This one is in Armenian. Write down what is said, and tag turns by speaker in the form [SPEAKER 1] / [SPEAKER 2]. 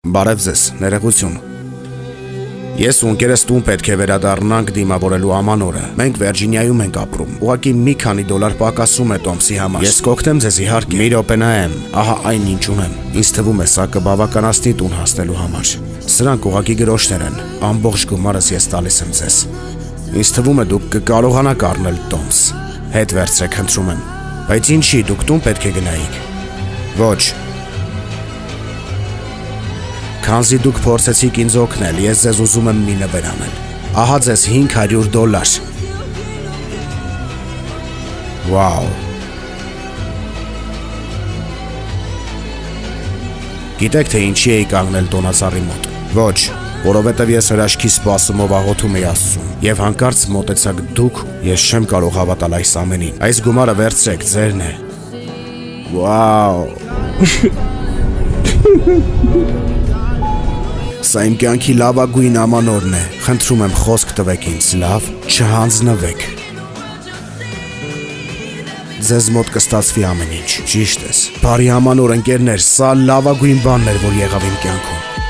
[SPEAKER 1] Բարև ձեզ, ներողություն։ Ես ու ընկերս տուն պետք է վերադառնանք դիմավորելու ամանորը։ Մենք Վիրջինիայում ենք ապրում։ Ուղղակի մի քանի դոլար պակասում է Տոմսի համար։ Ես կօգնեմ ձեզ իհարկե։ Մի րոպե նայեմ, ահա այն ինչ ունեմ։ Ինձ թվում է սա կբավականացնի տուն հասնելու համար։ Սրանք ուղղակի գրոշներ են։ Ամբողջ գումարս ես տալիս եմ ձեզ։ Ինձ թվում է դուք կկարողանաք առնել Տոմս։ Հետ վերցրեք, խնդրում եմ։ Բայց ինչի, դուք տուն պետք է գնայիք։ Ոչ։ Քանզի դուք փորձեցիք ինձ օգնել, ես ձեզ ուզում եմ մի նվեր անել։ Ահա ձեզ $500։ Վաու։ Գիտեք թե ինչի էի կանգնել տոնածառի մոտ։ Ոչ, որովհետև ես հրաշքի սպասումով աղոթում էի Աստծուն։ Եվ հանկարծ մոտեցաք դուք, ես չեմ կարող հավատալ այս ամենին։ Այս գումարը վերցրեք, ձերն է։ Վաու։ Սա իմ կյանքի լավագույն ամանորն է։ Խնդրում եմ խոսք տվեք ինձ, լավ, չհանձնվեք։ Ձեզ մոտ կստացվի ամեն ինչ, ճիշտ ես։ Բարի ամանոր ընկերներ, սա լավագույն բանն էր, որ եղավ իմ կյանքում։